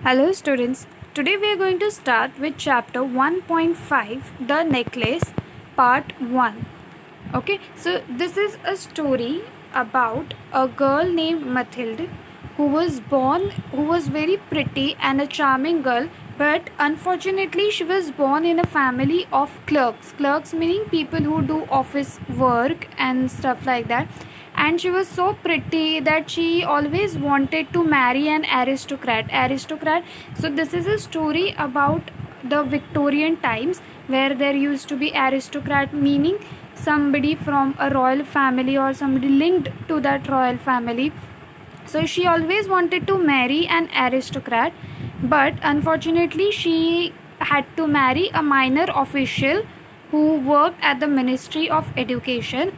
Hello students, today we are going to start with chapter 1.5 The Necklace part 1. Okay, so this is a story about a girl named Mathilde who was very pretty and a charming girl, but unfortunately she was born in a family of clerks meaning people who do office work and stuff like that. And she was so pretty that she always wanted to marry an aristocrat. So this is a story about the Victorian times, where there used to be aristocrat meaning somebody from a royal family or somebody linked to that royal family. So she always wanted to marry an aristocrat, but unfortunately she had to marry a minor official who worked at the Ministry of Education.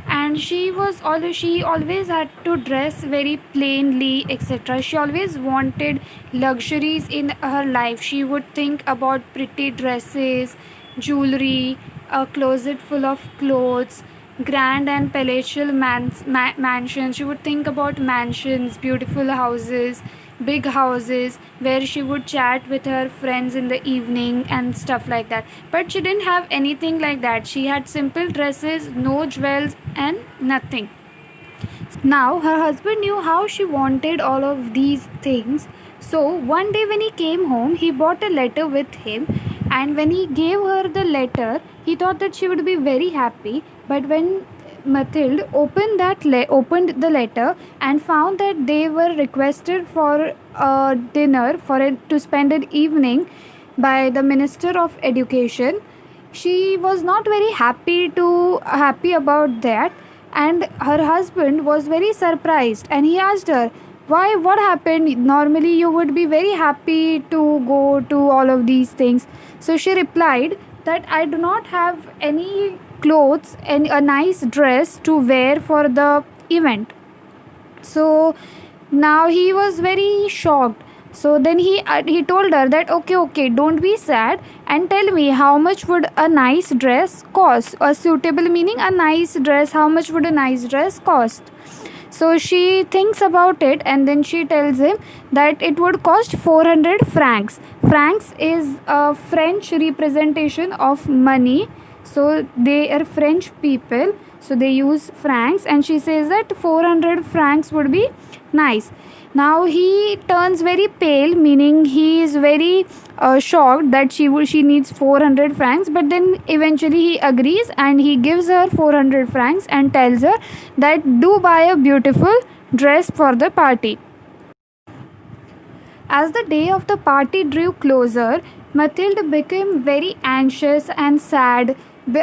And she always had to dress very plainly, etc. She always wanted luxuries in her life. She would think about pretty dresses, jewelry, a closet full of clothes, grand and palatial mansions. She would think about mansions, beautiful houses, big houses where she would chat with her friends in the evening and stuff like that. But she didn't have anything like that. She had simple dresses, no jewels, and nothing. Now her husband knew how she wanted all of these things. So one day when he came home, he brought a letter with him, and when he gave her the letter, he thought that she would be very happy. But when Mathilde opened the letter and found that they were requested for a dinner to spend an evening by the Minister of Education, she was not very happy about that. And her husband was very surprised, and he asked her, why, what happened? Normally you would be very happy to go to all of these things. So she replied that I do not have any clothes and a nice dress to wear for the event. So now he was very shocked. So then he told her that okay, don't be sad, and tell me how much would a nice dress cost? A suitable meaning a nice dress. How much would a nice dress cost? So she thinks about it, and then she tells him that it would cost 400 francs. Francs is a French representation of money. So they are French people. So they use francs, and she says that 400 francs would be nice. Now he turns very pale, meaning he is very shocked that she needs 400 francs. But then eventually he agrees, and he gives her 400 francs and tells her that do buy a beautiful dress for the party. As the day of the party drew closer, Mathilde became very anxious and sad.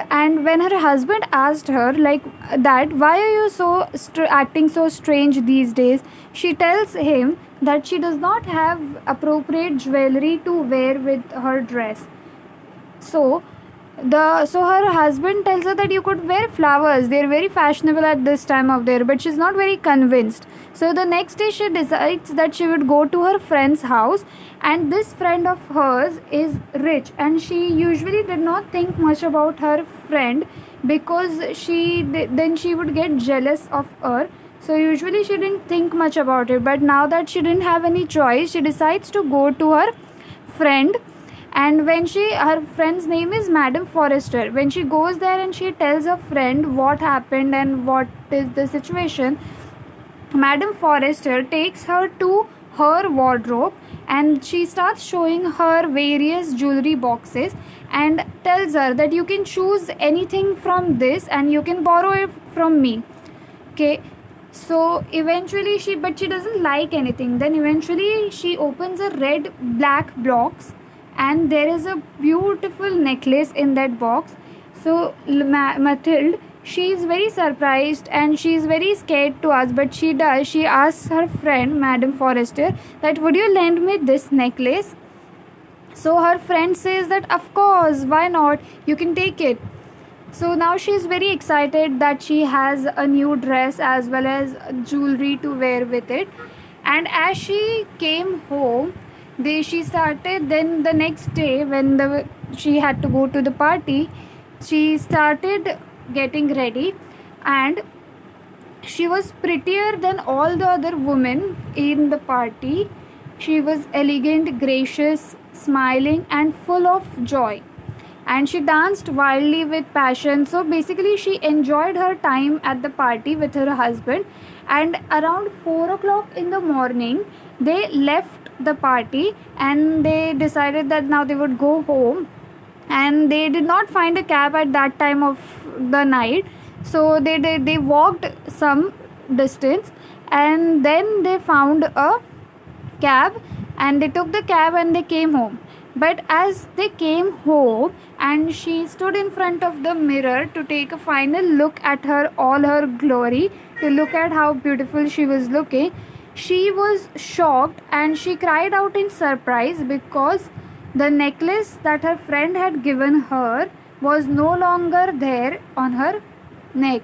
And when her husband asked her like that, why are you so acting so strange these days, she tells him that she does not have appropriate jewelry to wear with her dress. So her husband tells her that you could wear flowers, they're very fashionable at this time of year, but she's not very convinced. So the next day she decides that she would go to her friend's house, and this friend of hers is rich, and she usually did not think much about her friend because then she would get jealous of her. So usually she didn't think much about it, but now that she didn't have any choice, she decides to go to her friend. And when her friend's name is Madame Forrester, when she goes there and she tells her friend what happened and what is the situation, Madame Forrester takes her to her wardrobe, and she starts showing her various jewelry boxes and tells her that you can choose anything from this and you can borrow it from me. Okay. So eventually she doesn't like anything. Then eventually she opens a red black box, and there is a beautiful necklace in that box. So Mathilde, she is very surprised and she is very scared to ask, but she asks her friend Madame Forrester that would you lend me this necklace. So her friend says that of course, why not, you can take it. So now she is very excited that she has a new dress as well as jewelry to wear with it. And as she came home, she started, then the next day when she had to go to the party, she started getting ready, and she was prettier than all the other women in the party. She was elegant, gracious, smiling, and full of joy. And she danced wildly with passion. So basically, she enjoyed her time at the party with her husband. And around 4 o'clock in the morning, they left the party and they decided that now they would go home. And they did not find a cab at that time of the night, so they walked some distance, and then they found a cab, and they took the cab and they came home. But as they came home and she stood in front of the mirror to take a final look at her all her glory, to look at how beautiful she was looking, she was shocked and she cried out in surprise because the necklace that her friend had given her was no longer there on her neck.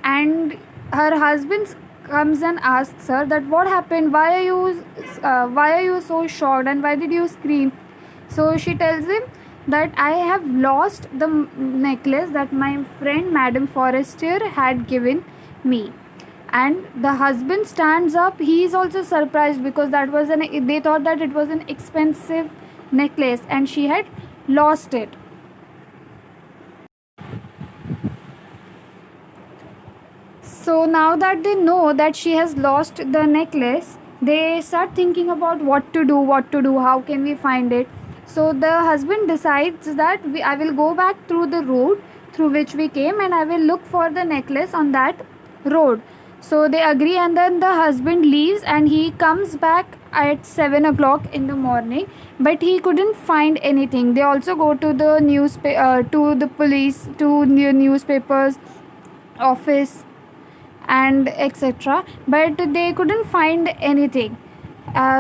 And her husband comes and asks her that what happened, why are you so shocked, and why did you scream? So she tells him that I have lost the necklace that my friend Madame Forestier had given me. And the husband stands up. He is also surprised because they thought that it was an expensive necklace and she had lost it. So now that they know that she has lost the necklace, they start thinking about what to do, how can we find it. So the husband decides that I will go back through the road through which we came and I will look for the necklace on that road. So they agree, and then the husband leaves and he comes back at 7 o'clock in the morning, but he couldn't find anything. They also go to the to the police, to the newspapers office and etc., but they couldn't find anything.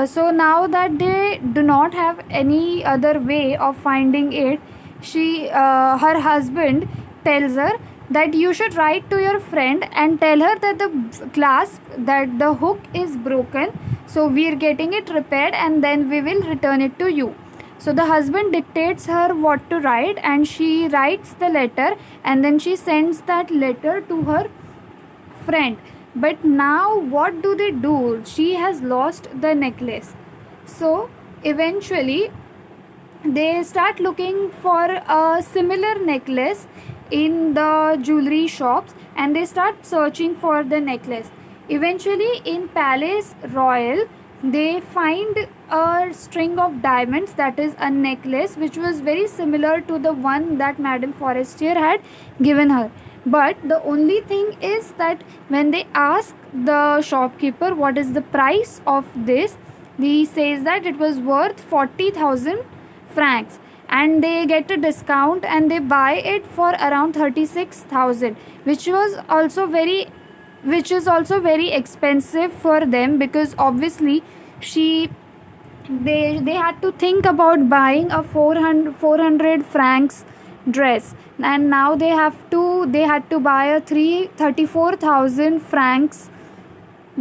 So now that they do not have any other way of finding it, her husband tells her that you should write to your friend and tell her that the hook is broken, so we are getting it repaired and then we will return it to you. So the husband dictates her what to write and she writes the letter, and then she sends that letter to her friend. But now what do? She has lost the necklace. So eventually they start looking for a similar necklace in the jewelry shops and they start searching for the necklace. Eventually in Palace Royal they find a string of diamonds, that is a necklace which was very similar to the one that Madame Forestier had given her. But the only thing is that when they ask the shopkeeper what is the price of this, he says that it was worth 40,000 francs, and they get a discount and they buy it for around 36,000, which is also very expensive for them, because obviously they had to think about buying a 400 francs dress, and now they had to buy a 34,000 francs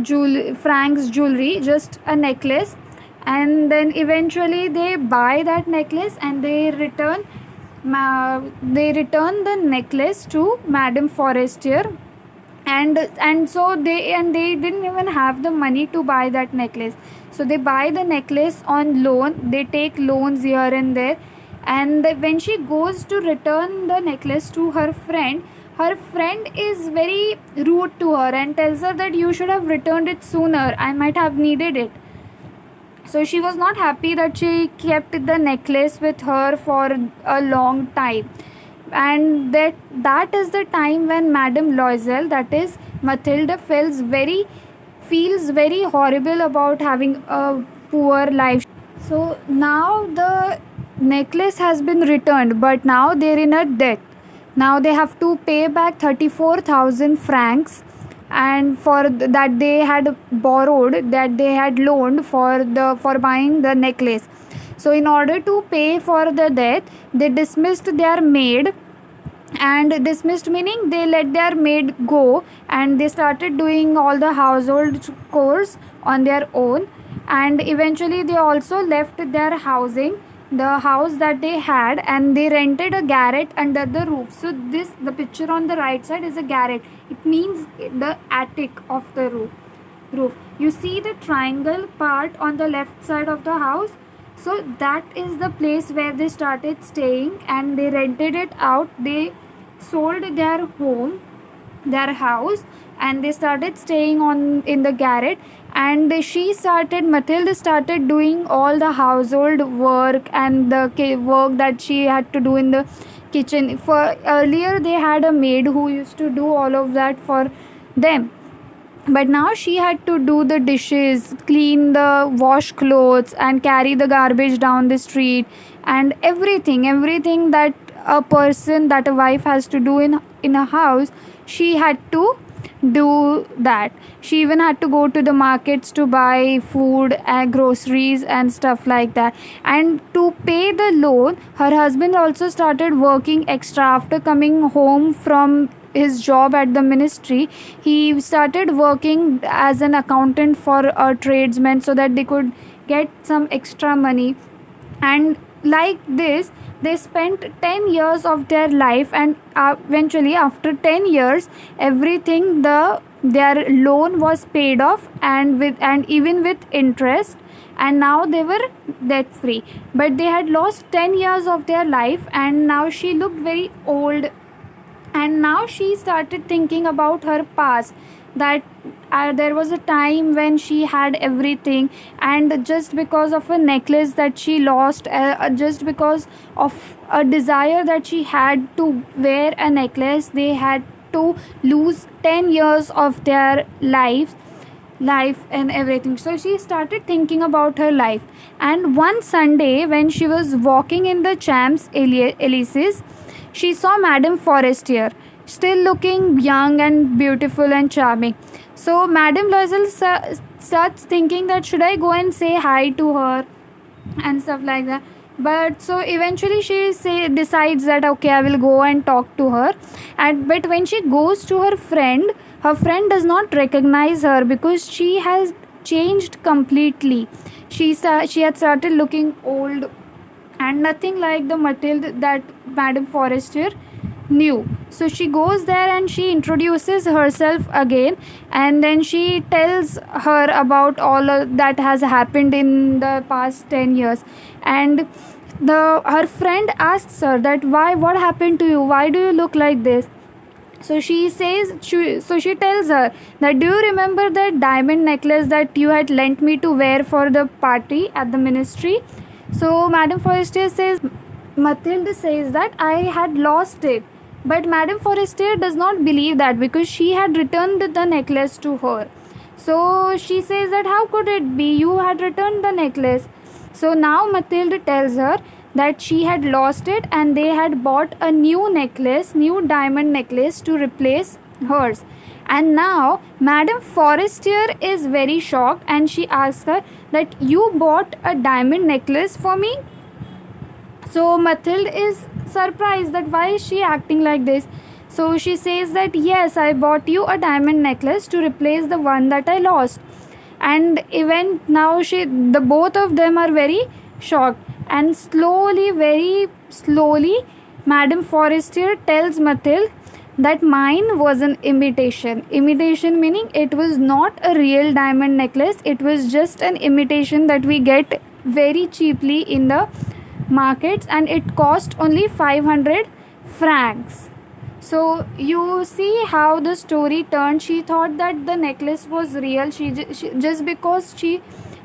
jewelry, just a necklace. And then eventually they buy that necklace and they return the necklace to Madame Forestier, and so they didn't even have the money to buy that necklace, so they buy the necklace on loan. They take loans here and there, and when she goes to return the necklace to her friend is very rude to her and tells her that you should have returned it sooner, I might have needed it. So she was not happy that she kept the necklace with her for a long time. And that is the time when Madame Loisel, that is Mathilde, feels very horrible about having a poor life. So now the necklace has been returned, but now they're in a debt. Now they have to pay back 34,000 francs, and for that they had borrowed, that they had loaned for buying the necklace. So in order to pay for the debt, they dismissed their maid, and dismissed meaning they let their maid go and they started doing all the household chores on their own. And eventually they also left their the house that they had, and they rented a garret under the roof. So the picture on the right side is a garret. It means the attic of the roof. You see the triangle part on the left side of the house? So that is the place where they started staying, and they rented it out. They sold their home, their house, and they started staying on in the garret. And Mathilde started doing all the household work and the work that she had to do in the kitchen. For earlier they had a maid who used to do all of that for them, but now she had to do the dishes, clean the wash clothes, and carry the garbage down the street, and everything that a wife has to do in a house, she had to do that. She even had to go to the markets to buy food and groceries and stuff like that. And to pay the loan, her husband also started working extra. After coming home from his job at the ministry, he started working as an accountant for a tradesman so that they could get some extra money. And like this, they spent 10 years of their life, and eventually after 10 years their loan was paid off, and even with interest, and now they were debt free. But they had lost 10 years of their life, and now she looked very old, and now she started thinking about her past, that there was a time when she had everything, and just because of a necklace that she lost, just because of a desire that she had to wear a necklace, they had to lose 10 years of their life and everything. So she started thinking about her life, and one Sunday when she was walking in the Champs-Élysées, she saw Madame Forestier, still looking young and beautiful and charming. So Madame Loisel starts thinking that should I go and say hi to her and stuff like that. But so eventually she decides that okay, I will go and talk to her. But when she goes to her friend does not recognize her because she has changed completely. She had started looking old, and nothing like the Mathilde that Madame Forestier knew. So she goes there and she introduces herself again, and then she tells her about all that has happened in the past 10 years. And her friend asks her that what happened to you, why do you look like this? So she tells her that, do you remember that diamond necklace that you had lent me to wear for the party at the ministry? So Mathilde says that I had lost it. But Madame Forestier does not believe that, because she had returned the necklace to her. So she says that how could it be? You had returned the necklace. So now Mathilde tells her that she had lost it, and they had bought a new diamond necklace to replace hers. And now Madame Forestier is very shocked, and she asks her that you bought a diamond necklace for me? So Mathilde is surprised that why is she acting like this. So she says that yes, I bought you a diamond necklace to replace the one that I lost. And even now both of them are very shocked, and very slowly Madame Forestier tells Mathilde that mine was an imitation meaning it was not a real diamond necklace, it was just an imitation that we get very cheaply in the markets, and it cost only 500 francs. So you see how the story turned. She thought that the necklace was real.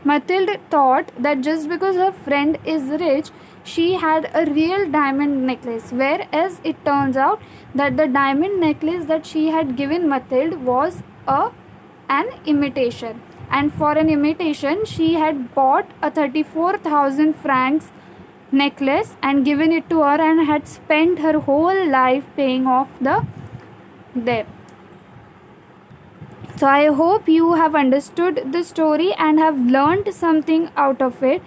Mathilde thought that just because her friend is rich, she had a real diamond necklace, whereas it turns out that the diamond necklace that she had given Mathilde was an imitation. And for an imitation, she had bought a 34,000 francs necklace and given it to her, and had spent her whole life paying off the debt. So I hope you have understood the story and have learned something out of it.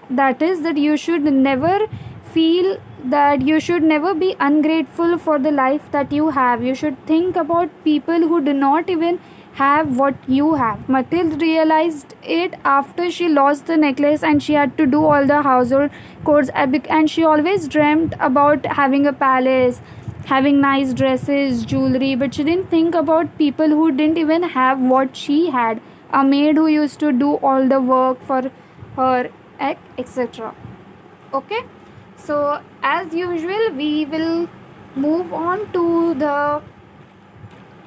That is that you should never be ungrateful for the life that you have. You should think about people who do not even have what you have. Mathilde realized it after she lost the necklace, and she had to do all the household chores, and she always dreamt about having a palace, having nice dresses, jewelry, but she didn't think about people who didn't even have what she had, a maid who used to do all the work for her, etc. Okay, so as usual we will move on to the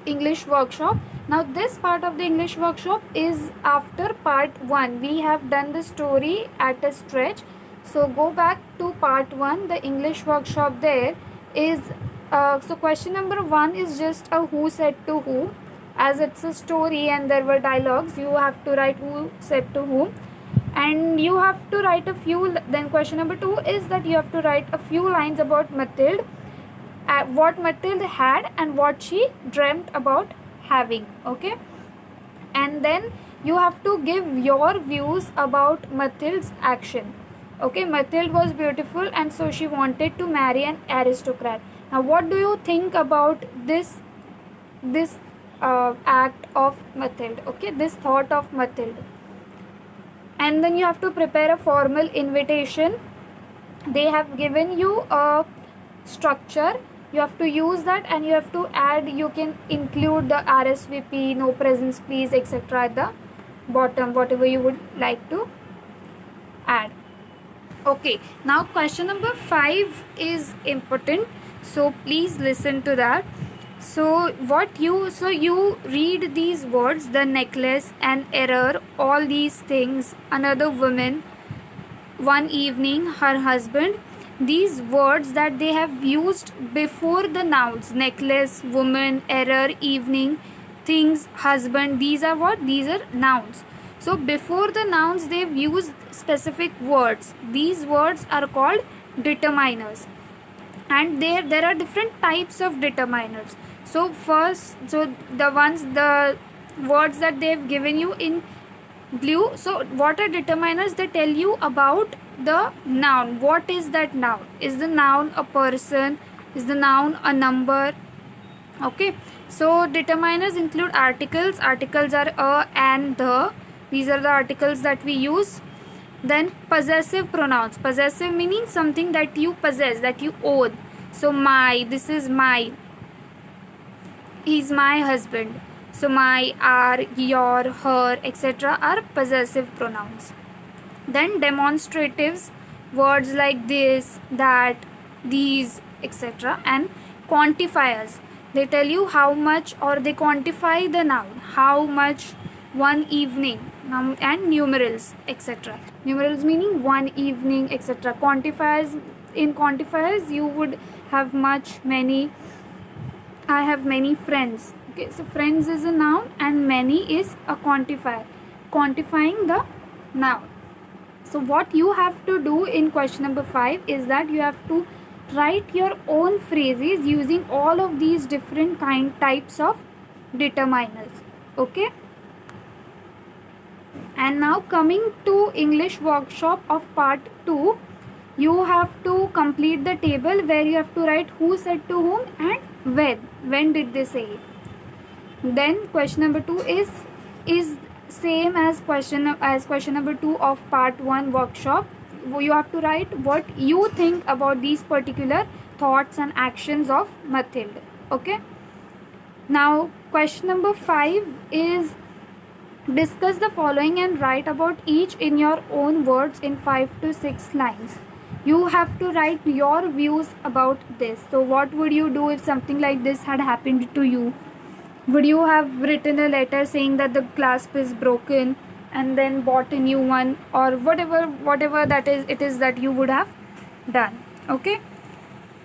English workshop. Now this part of the English workshop is after part 1. We have done the story at a stretch. So go back to part 1. The English workshop there is so question number 1 is just a who said to whom. As it's a story and there were dialogues, you have to write who said to whom, and you have to write a few. Then question number 2 is that you have to write a few lines about Mathilde, what Mathilde had and what she dreamt about having. Okay, and then you have to give your views about Mathilde's action. Okay, Mathilde was beautiful and so she wanted to marry an aristocrat. Now what do you think about this act of Mathilde? Okay, this thought of Mathilde. And then you have to prepare a formal invitation. They have given you a structure, you have to use that, and you have to add, you can include the RSVP, no presents please, etc. at the bottom, whatever you would like to add. Okay, now question number 5 is important, so please listen to that. So you read these words: the necklace, an error, all these things, another woman, one evening, her husband. These words that they have used before the nouns: necklace, woman, error, evening, things, husband. These are what? These are nouns. So before the nouns they've used specific words. These words are called determiners, and there are different types of determiners. So the words that they've given you in blue, so what are determiners? They tell you about the noun. What is that noun? Is the noun a person? Is the noun a number? Okay, so determiners include articles. Articles are a and the. These are the articles that we use. Then possessive pronouns. Possessive meaning something that you possess, that you own. So my, this is my, he's my husband. So my, our, your, her, etc. are possessive pronouns. Then demonstratives, words like this, that, these, etc. And quantifiers, they tell you how much, or they quantify the noun, how much, one evening, and numerals, etc. Numerals meaning one evening, etc. Quantifiers, in quantifiers you would have much, many. I have many friends. Okay, so friends is a noun and many is a quantifier, quantifying the noun. So what you have to do in question number 5 is that you have to write your own phrases using all of these different types of determiners. Okay, and now coming to English workshop of part 2, you have to complete the table where you have to write who said to whom and when did they say it. Then question number 2 is same as question number 2 of part 1 workshop. You have to write what you think about these particular thoughts and actions of Mathilde. Okay, now question number 5 is discuss the following and write about each in your own words in 5 to 6 lines. You have to write your views about this. So what would you do if something like this had happened to you? Would you have written a letter saying that the clasp is broken and then bought a new one, or whatever that is, it is that you would have done? Okay,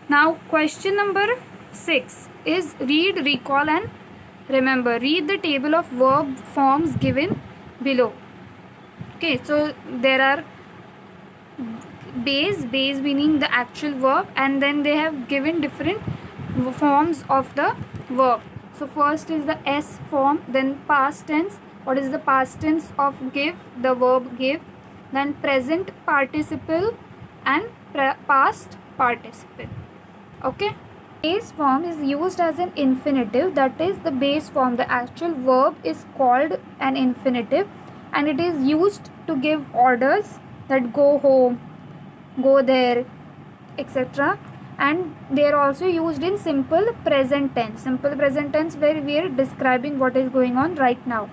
now question number 6 is read, recall and remember. Read the table of verb forms given below. Okay, so there are base meaning the actual verb, and then they have given different forms of the verb. So first is the S form, then past tense. What is the past tense of give? The verb give. Then present participle and past participle. Okay, base form is used as an infinitive, that is the base form, the actual verb is called an infinitive, and it is used to give orders that go home, go there, etc. And they are also used in simple present tense. Simple present tense where we are describing what is going on right now.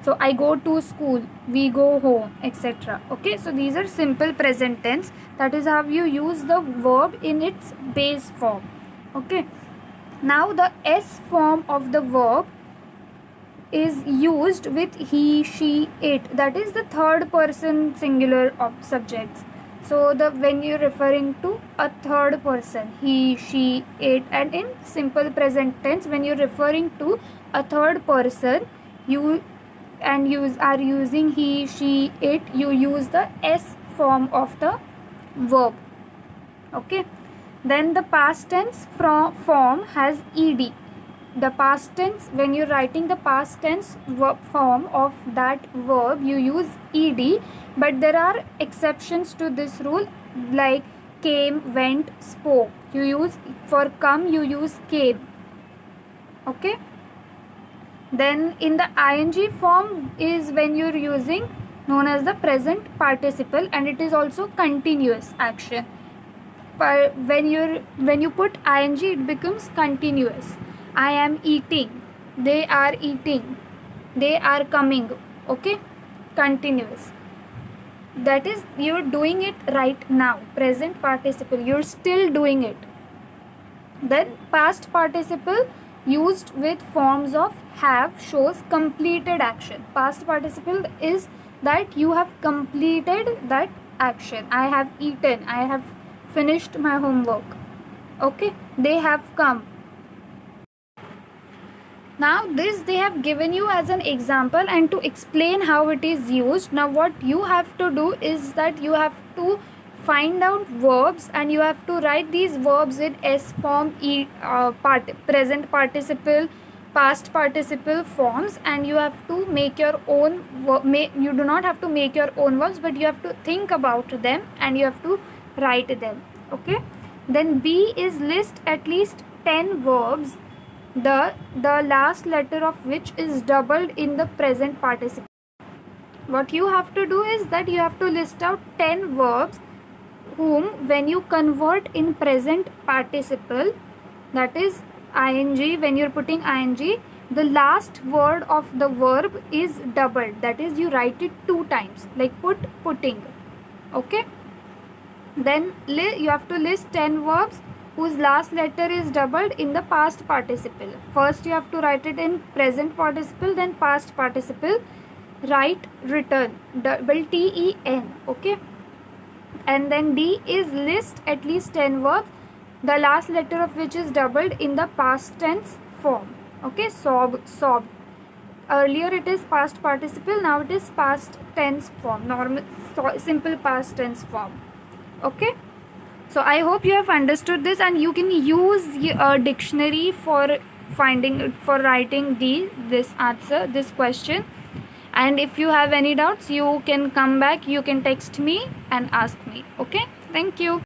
So I go to school, we go home, etc. Okay, so these are simple present tense. That is how you use the verb in its base form. Okay, now the S form of the verb is used with he, she, it. That is the third person singular of subjects. So the when you're referring to a third person, he, she, it, and in simple present tense, when you're referring to a third person, you are using he, she, it, you use the S form of the verb. Okay, then the past tense form has ed. The past tense, when you're writing the past tense form of that verb, you use ed, but there are exceptions to this rule, like came, went, spoke. You use, for come you use came. Okay, then in the ing form is when you're using known as the present participle, and it is also continuous action. But when you put ing, it becomes continuous. I am eating, they are eating, they are coming. Okay, continuous. That is, you're doing it right now. Present participle, you're still doing it. Then past participle used with forms of have shows completed action. Past participle is that you have completed that action. I have eaten, I have finished my homework. Okay, they have come. Now this they have given you as an example and to explain how it is used. Now what you have to do is that you have to find out verbs, and you have to write these verbs in S form, present participle, past participle forms, and you have to make your own you do not have to make your own verbs, but you have to think about them and you have to write them. Okay, then B is list at least 10 verbs, the last letter of which is doubled in the present participle. What you have to do is that you have to list out 10 verbs whom, when you convert in present participle, that is ing, when you're putting ing, the last word of the verb is doubled. That is, you write it 2 times, like putting. Okay, then you have to list 10 verbs whose last letter is doubled in the past participle. First you have to write it in present participle, then past participle. Write return, double ten. Okay, and then D is list at least 10 verbs, the last letter of which is doubled in the past tense form. Okay, sobbed. Earlier it is past participle, now it is past tense form, normal simple past tense form. Okay, so I hope you have understood this, and you can use a dictionary for writing this question. And if you have any doubts, you can come back, you can text me and ask me. Okay, thank you.